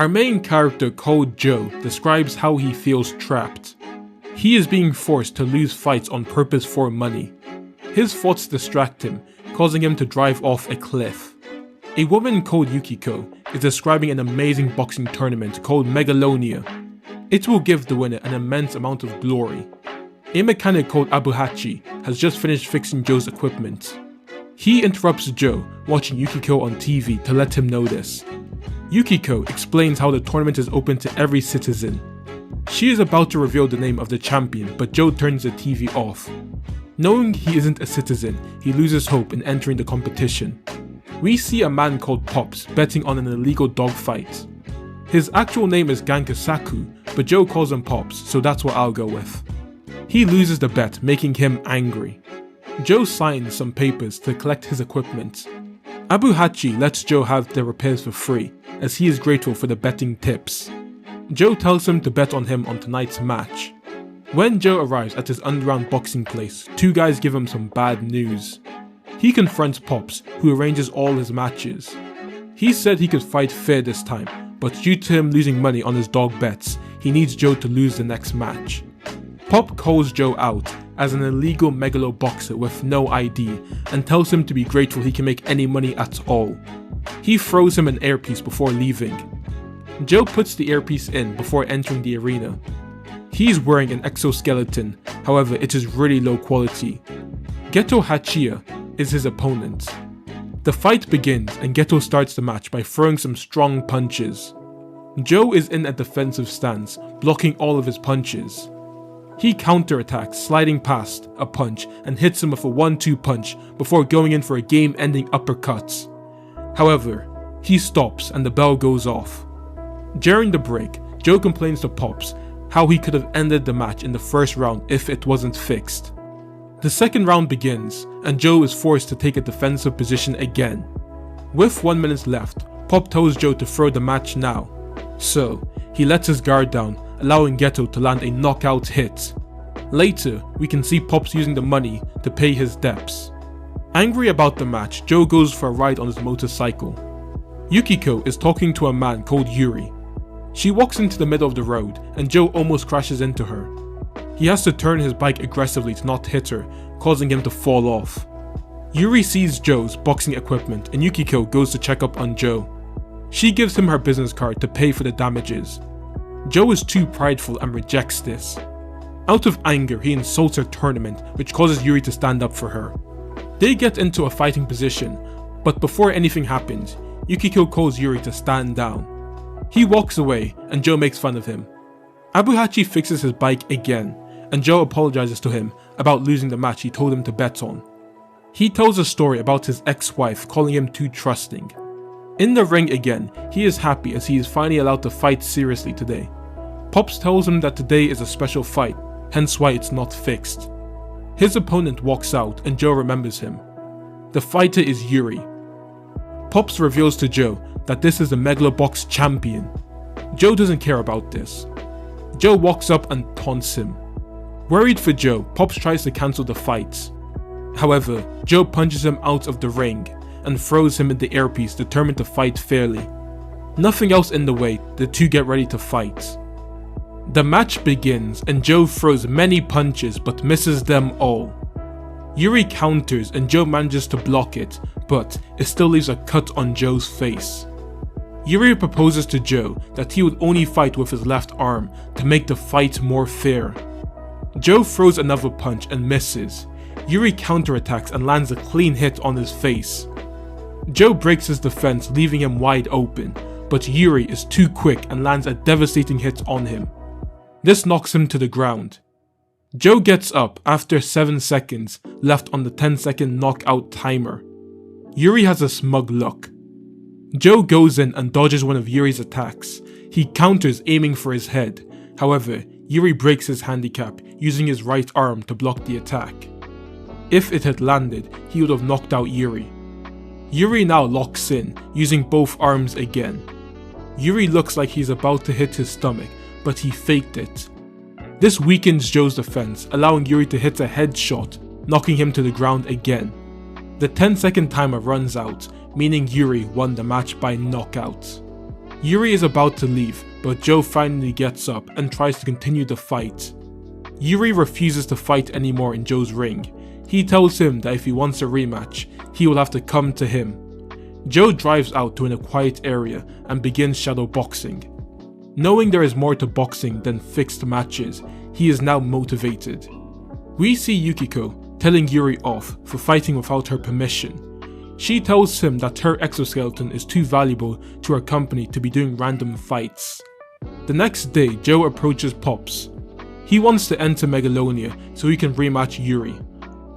Our main character called Joe describes how he feels trapped. He is being forced to lose fights on purpose for money. His thoughts distract him, causing him to drive off a cliff. A woman called Yukiko is describing an amazing boxing tournament called Megalonia. It will give the winner an immense amount of glory. A mechanic called Abuhachi has just finished fixing Joe's equipment. He interrupts Joe watching Yukiko on TV to let him know this. Yukiko explains how the tournament is open to every citizen. She is about to reveal the name of the champion, but Joe turns the TV off. Knowing he isn't a citizen, he loses hope in entering the competition. We see a man called Pops betting on an illegal dogfight. His actual name is Gankasaku, but Joe calls him Pops, so that's what I'll go with. He loses the bet, making him angry. Joe signs some papers to collect his equipment. Abuhachi lets Joe have the repairs for free, as he is grateful for the betting tips. Joe tells him to bet on him on tonight's match. When Joe arrives at his underground boxing place, two guys give him some bad news. He confronts Pops, who arranges all his matches. He said he could fight fair this time, but due to him losing money on his dog bets, he needs Joe to lose the next match. Pop calls Joe out as an illegal Megalo boxer with no ID and tells him to be grateful he can make any money at all. He throws him an earpiece before leaving. Joe puts the earpiece in before entering the arena. He's wearing an exoskeleton, however it is really low quality. Geto Hachiya is his opponent. The fight begins and Geto starts the match by throwing some strong punches. Joe is in a defensive stance, blocking all of his punches. He counterattacks, sliding past a punch and hits him with a 1-2 punch before going in for a game-ending uppercut. However, he stops and the bell goes off. During the break, Joe complains to Pops how he could have ended the match in the first round if it wasn't fixed. The second round begins, and Joe is forced to take a defensive position again. With 1 minute left, Pop tells Joe to throw the match now. So, he lets his guard down, allowing Geto to land a knockout hit. Later, we can see Pops using the money to pay his debts. Angry about the match, Joe goes for a ride on his motorcycle. Yukiko is talking to a man called Yuri. She walks into the middle of the road, and Joe almost crashes into her. He has to turn his bike aggressively to not hit her, causing him to fall off. Yuri sees Joe's boxing equipment and Yukiko goes to check up on Joe. She gives him her business card to pay for the damages. Joe is too prideful and rejects this. Out of anger, he insults her tournament, which causes Yuri to stand up for her. They get into a fighting position, but before anything happens, Yukiko calls Yuri to stand down. He walks away and Joe makes fun of him. Abuhachi fixes his bike again, and Joe apologizes to him about losing the match he told him to bet on. He tells a story about his ex-wife calling him too trusting. In the ring again, he is happy as he is finally allowed to fight seriously today. Pops tells him that today is a special fight, hence why it's not fixed. His opponent walks out and Joe remembers him. The fighter is Yuri. Pops reveals to Joe that this is the Megalo Box champion. Joe doesn't care about this. Joe walks up and taunts him. Worried for Joe, Pops tries to cancel the fight. However, Joe punches him out of the ring and throws him in the earpiece, determined to fight fairly. Nothing else in the way, the two get ready to fight. The match begins and Joe throws many punches but misses them all. Yuri counters and Joe manages to block it, but it still leaves a cut on Joe's face. Yuri proposes to Joe that he would only fight with his left arm to make the fight more fair. Joe throws another punch and misses. Yuri counterattacks and lands a clean hit on his face. Joe breaks his defense, leaving him wide open, but Yuri is too quick and lands a devastating hit on him. This knocks him to the ground. Joe gets up after 7 seconds left on the 10-second knockout timer. Yuri has a smug look. Joe goes in and dodges one of Yuri's attacks. He counters, aiming for his head. However, Yuri breaks his handicap, using his right arm to block the attack. If it had landed, he would have knocked out Yuri. Yuri now locks in, using both arms again. Yuri looks like he's about to hit his stomach, but he faked it. This weakens Joe's defense, allowing Yuri to hit a headshot, knocking him to the ground again. The 10-second timer runs out, meaning Yuri won the match by knockout. Yuri is about to leave, but Joe finally gets up and tries to continue the fight. Yuri refuses to fight anymore in Joe's ring. He tells him that if he wants a rematch, he will have to come to him. Joe drives out to a quiet area and begins shadow boxing. Knowing there is more to boxing than fixed matches, he is now motivated. We see Yukiko telling Yuri off for fighting without her permission. She tells him that her exoskeleton is too valuable to her company to be doing random fights. The next day, Joe approaches Pops. He wants to enter Megalonia so he can rematch Yuri.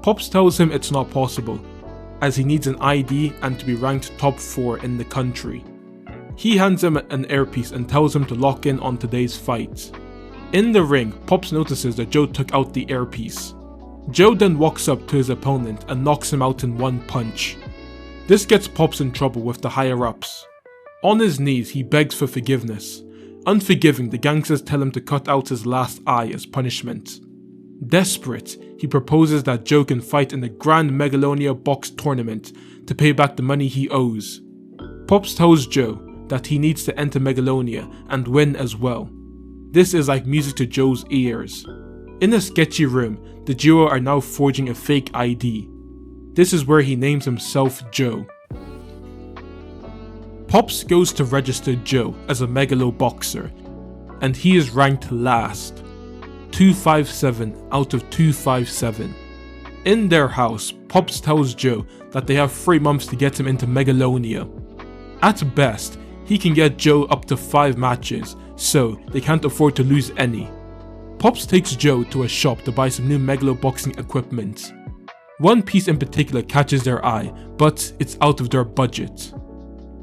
Pops tells him it's not possible, as he needs an ID and to be ranked top 4 in the country. He hands him an earpiece and tells him to lock in on today's fight. In the ring, Pops notices that Joe took out the earpiece. Joe then walks up to his opponent and knocks him out in one punch. This gets Pops in trouble with the higher-ups. On his knees, he begs for forgiveness. Unforgiving, the gangsters tell him to cut out his last eye as punishment. Desperate, he proposes that Joe can fight in the Grand Megalonia Box tournament to pay back the money he owes. Pops tells Joe that he needs to enter Megalonia and win as well. This is like music to Joe's ears. In a sketchy room, the duo are now forging a fake ID. This is where he names himself Joe. Pops goes to register Joe as a Megalo Boxer, and he is ranked last, 257 out of 257. In their house, Pops tells Joe that they have 3 months to get him into Megalonia. At best, he can get Joe up to 5 matches, so they can't afford to lose any. Pops takes Joe to a shop to buy some new Megalo boxing equipment. One piece in particular catches their eye, but it's out of their budget.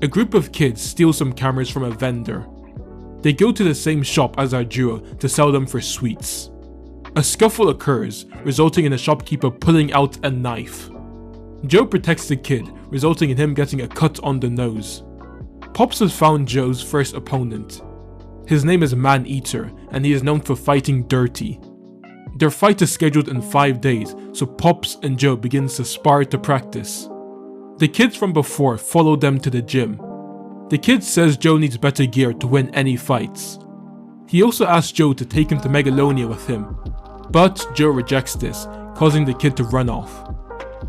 A group of kids steal some cameras from a vendor. They go to the same shop as our duo to sell them for sweets. A scuffle occurs, resulting in the shopkeeper pulling out a knife. Joe protects the kid, resulting in him getting a cut on the nose. Pops has found Joe's first opponent. His name is Man-Eater, and he is known for fighting dirty. Their fight is scheduled in 5 days, so Pops and Joe begins to spar to practice. The kids from before follow them to the gym. The kid says Joe needs better gear to win any fights. He also asks Joe to take him to Megalonia with him, but Joe rejects this, causing the kid to run off.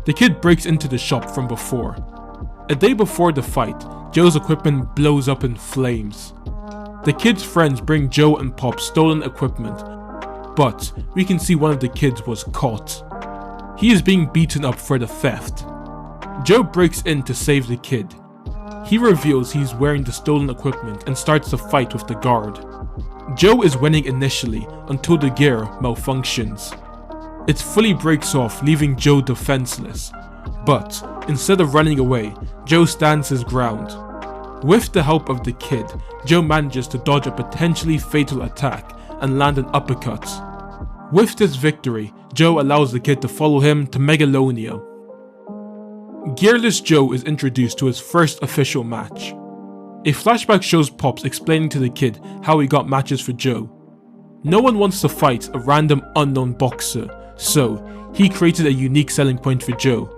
The kid breaks into the shop from before. A day before the fight, Joe's equipment blows up in flames. The kid's friends bring Joe and Pop's stolen equipment, but we can see one of the kids was caught. He is being beaten up for the theft. Joe breaks in to save the kid. He reveals he's wearing the stolen equipment and starts to fight with the guard. Joe is winning initially until the gear malfunctions. It fully breaks off, leaving Joe defenseless. But instead of running away, Joe stands his ground. With the help of the kid, Joe manages to dodge a potentially fatal attack and land an uppercut. With this victory, Joe allows the kid to follow him to Megalonia. Gearless Joe is introduced to his first official match. A flashback shows Pops explaining to the kid how he got matches for Joe. No one wants to fight a random unknown boxer, so he created a unique selling point for Joe.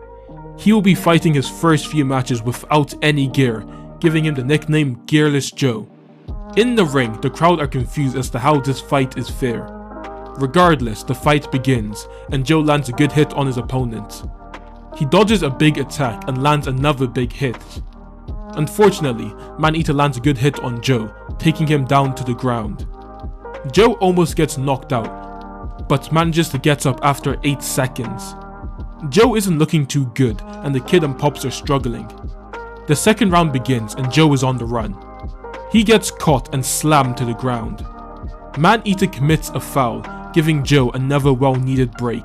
He will be fighting his first few matches without any gear, giving him the nickname Gearless Joe. In the ring, the crowd are confused as to how this fight is fair. Regardless, the fight begins, and Joe lands a good hit on his opponent. He dodges a big attack and lands another big hit. Unfortunately, Man-Eater lands a good hit on Joe, taking him down to the ground. Joe almost gets knocked out, but manages to get up after 8 seconds. Joe isn't looking too good, and the kid and Pops are struggling. The second round begins and Joe is on the run. He gets caught and slammed to the ground. Man-Eater commits a foul, giving Joe another well-needed break.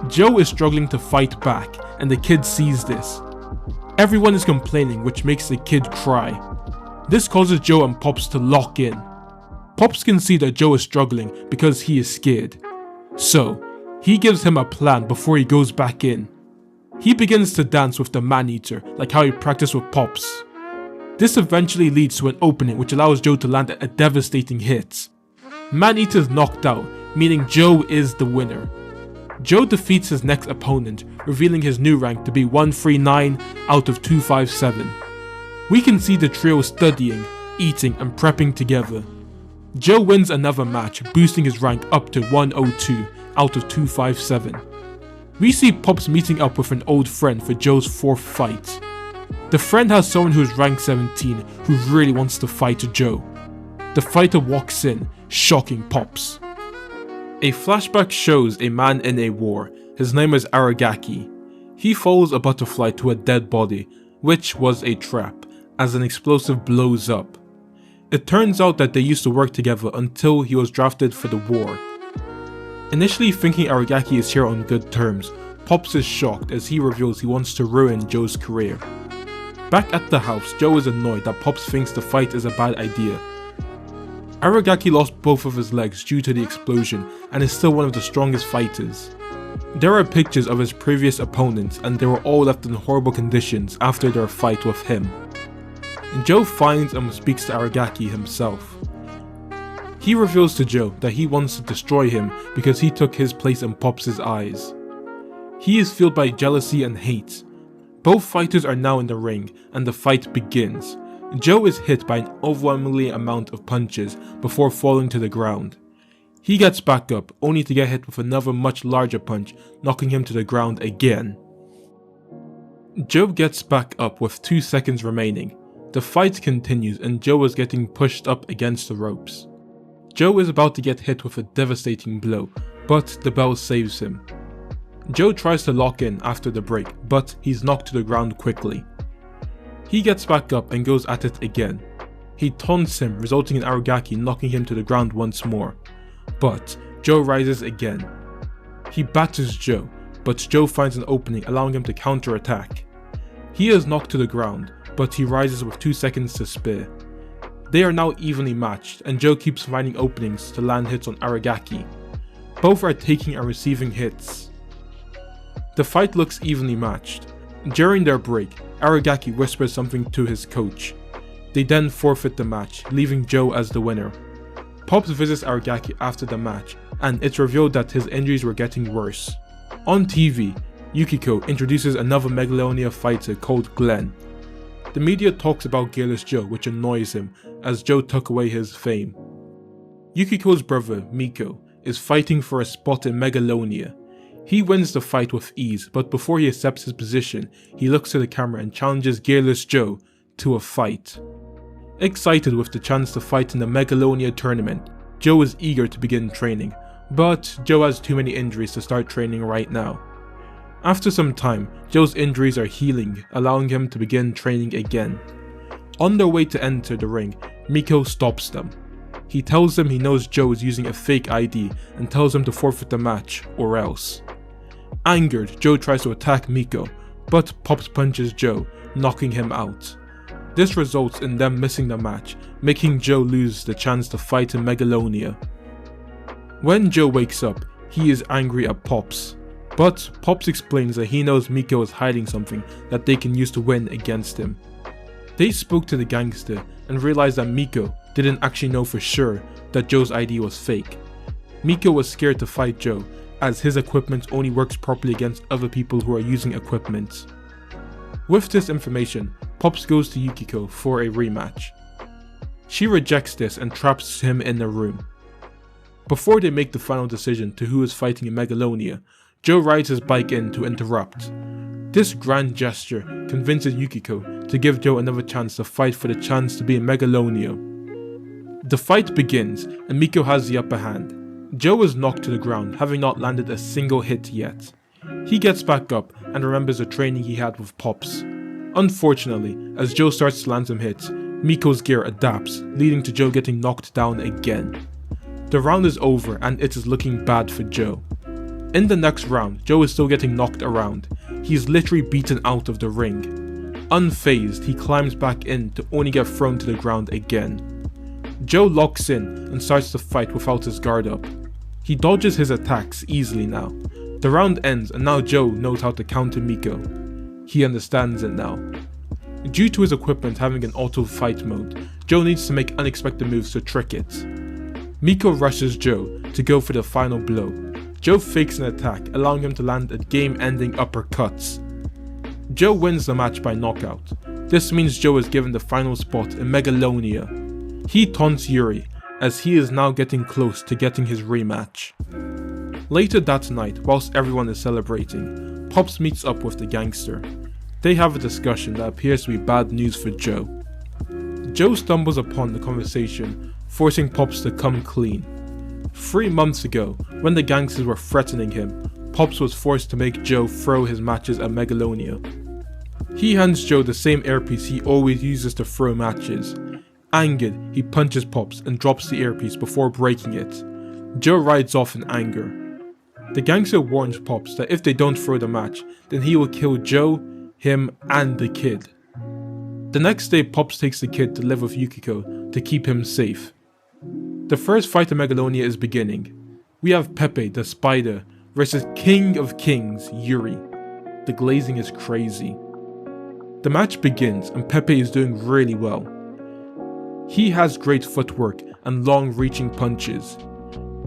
Joe is struggling to fight back, and the kid sees this. Everyone is complaining, which makes the kid cry. This causes Joe and Pops to lock in. Pops can see that Joe is struggling because he is scared. So, he gives him a plan before he goes back in. He begins to dance with the Man-Eater, like how he practiced with Pops. This eventually leads to an opening which allows Joe to land a devastating hit. Man-Eater is knocked out, meaning Joe is the winner. Joe defeats his next opponent, revealing his new rank to be 139 out of 257. We can see the trio studying, eating and prepping together. Joe wins another match, boosting his rank up to 102 out of 257. We see Pops meeting up with an old friend for Joe's 4th fight. The friend has someone who is rank 17 who really wants to fight Joe. The fighter walks in, shocking Pops. A flashback shows a man in a war. His name is Aragaki. He follows a butterfly to a dead body, which was a trap, as an explosive blows up. It turns out that they used to work together until he was drafted for the war. Initially thinking Aragaki is here on good terms, Pops is shocked as he reveals he wants to ruin Joe's career. Back at the house, Joe is annoyed that Pops thinks the fight is a bad idea. Aragaki lost both of his legs due to the explosion and is still one of the strongest fighters. There are pictures of his previous opponents and they were all left in horrible conditions after their fight with him. Joe finds and speaks to Aragaki himself. He reveals to Joe that he wants to destroy him because he took his place in Pops' eyes. He is fueled by jealousy and hate. Both fighters are now in the ring and the fight begins. Joe is hit by an overwhelming amount of punches before falling to the ground. He gets back up only to get hit with another much larger punch, knocking him to the ground again. Joe gets back up with 2 seconds remaining. The fight continues and Joe is getting pushed up against the ropes. Joe is about to get hit with a devastating blow, but the bell saves him. Joe tries to lock in after the break, but he's knocked to the ground quickly. He gets back up and goes at it again. He taunts him, resulting in Aragaki knocking him to the ground once more. But Joe rises again. He batters Joe, but Joe finds an opening, allowing him to counterattack. He is knocked to the ground, but he rises with 2 seconds to spare. They are now evenly matched, and Joe keeps finding openings to land hits on Aragaki. Both are taking and receiving hits. The fight looks evenly matched. During their break, Aragaki whispers something to his coach. They then forfeit the match, leaving Joe as the winner. Pops visits Aragaki after the match, and it's revealed that his injuries were getting worse. On TV, Yukiko introduces another Megalonia fighter called Glenn. The media talks about Gearless Joe, which annoys him, as Joe took away his fame. Yukiko's brother, Miko, is fighting for a spot in Megalonia. He wins the fight with ease, but before he accepts his position, he looks to the camera and challenges Gearless Joe to a fight. Excited with the chance to fight in the Megalonia tournament, Joe is eager to begin training, but Joe has too many injuries to start training right now. After some time, Joe's injuries are healing, allowing him to begin training again. On their way to enter the ring, Miko stops them. He tells them he knows Joe is using a fake ID and tells him to forfeit the match or else. Angered, Joe tries to attack Miko, but Pops punches Joe, knocking him out. This results in them missing the match, making Joe lose the chance to fight in Megalonia. When Joe wakes up, he is angry at Pops. But Pops explains that he knows Miko is hiding something that they can use to win against him. They spoke to the gangster and realized that Miko didn't actually know for sure that Joe's ID was fake. Miko was scared to fight Joe, as his equipment only works properly against other people who are using equipment. With this information, Pops goes to Yukiko for a rematch. She rejects this and traps him in a room. Before they make the final decision to who is fighting in Megalonia, Joe rides his bike in to interrupt. This grand gesture convinces Yukiko to give Joe another chance to fight for the chance to be in Megalonia. The fight begins and Miko has the upper hand. Joe is knocked to the ground, having not landed a single hit yet. He gets back up and remembers the training he had with Pops. Unfortunately, as Joe starts to land some hits, Miko's gear adapts, leading to Joe getting knocked down again. The round is over and it is looking bad for Joe. In the next round, Joe is still getting knocked around. He is literally beaten out of the ring. Unfazed, he climbs back in to only get thrown to the ground again. Joe locks in and starts to fight without his guard up. He dodges his attacks easily now. The round ends and now Joe knows how to counter Miko. He understands it now. Due to his equipment having an auto fight mode, Joe needs to make unexpected moves to trick it. Miko rushes Joe to go for the final blow. Joe fakes an attack, allowing him to land a game-ending uppercut. Joe wins the match by knockout. This means Joe is given the final spot in Megalonia. He taunts Yuri, as he is now getting close to getting his rematch. Later that night, whilst everyone is celebrating, Pops meets up with the gangster. They have a discussion that appears to be bad news for Joe. Joe stumbles upon the conversation, forcing Pops to come clean. 3 months ago, when the gangsters were threatening him, Pops was forced to make Joe throw his matches at Megalonia. He hands Joe the same earpiece he always uses to throw matches. Angered, he punches Pops and drops the earpiece before breaking it. Joe rides off in anger. The gangster warns Pops that if they don't throw the match, then he will kill Joe, him, and the kid. The next day, Pops takes the kid to live with Yukiko to keep him safe. The first fight in Megalonia is beginning. We have Pepe, the spider, versus King of Kings, Yuri. The glazing is crazy. The match begins and Pepe is doing really well. He has great footwork and long-reaching punches.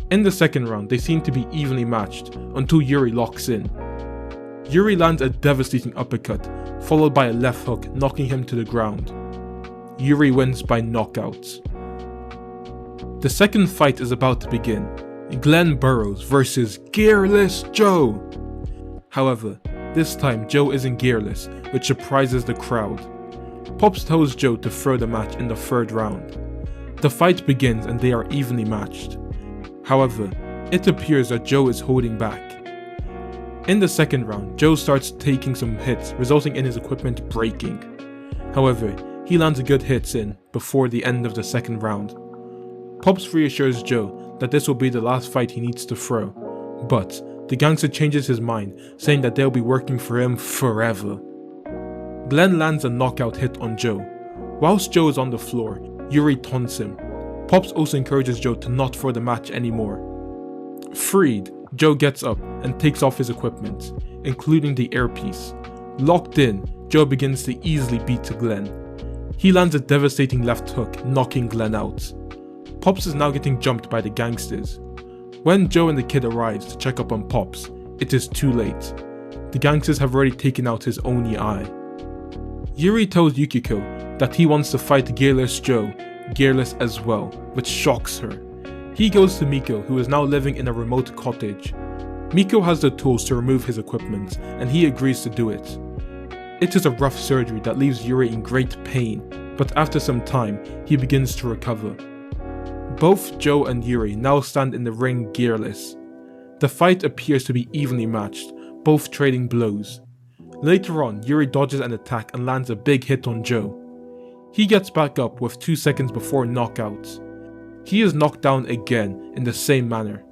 In the second round, they seem to be evenly matched until Yuri locks in. Yuri lands a devastating uppercut, followed by a left hook, knocking him to the ground. Yuri wins by knockouts. The second fight is about to begin. Glenn Burrows versus Gearless Joe. However, this time Joe isn't gearless, which surprises the crowd. Pops tells Joe to throw the match in the third round. The fight begins and they are evenly matched. However, it appears that Joe is holding back. In the second round, Joe starts taking some hits, resulting in his equipment breaking. However, he lands good hits in before the end of the second round. Pops reassures Joe that this will be the last fight he needs to throw, but the gangster changes his mind, saying that they'll be working for him forever. Glenn lands a knockout hit on Joe. Whilst Joe is on the floor, Yuri taunts him. Pops also encourages Joe to not throw the match anymore. Freed, Joe gets up and takes off his equipment, including the earpiece. Locked in, Joe begins to easily beat Glenn. He lands a devastating left hook, knocking Glenn out. Pops is now getting jumped by the gangsters. When Joe and the kid arrives to check up on Pops, it is too late. The gangsters have already taken out his only eye. Yuri tells Yukiko that he wants to fight Gearless Joe, gearless as well, which shocks her. He goes to Miko, who is now living in a remote cottage. Miko has the tools to remove his equipment, and he agrees to do it. It is a rough surgery that leaves Yuri in great pain, but after some time, he begins to recover. Both Joe and Yuri now stand in the ring gearless. The fight appears to be evenly matched, both trading blows. Later on, Yuri dodges an attack and lands a big hit on Joe. He gets back up with 2 seconds before knockouts. He is knocked down again in the same manner.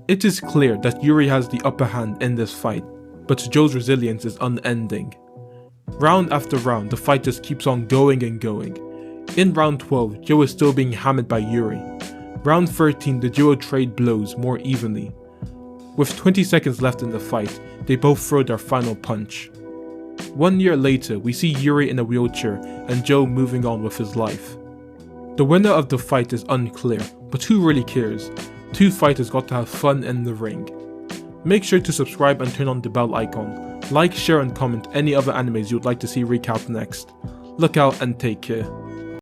It is clear that Yuri has the upper hand in this fight, but Joe's resilience is unending. Round after round, the fight just keeps on going and going. In round 12, Joe is still being hammered by Yuri. Round 13, the duo trade blows more evenly. With 20 seconds left in the fight, they both throw their final punch. 1 year later, we see Yuri in a wheelchair and Joe moving on with his life. The winner of the fight is unclear, but who really cares? 2 fighters got to have fun in the ring. Make sure to subscribe and turn on the bell icon. Like, share and comment any other animes you would like to see recapped next. Look out and take care.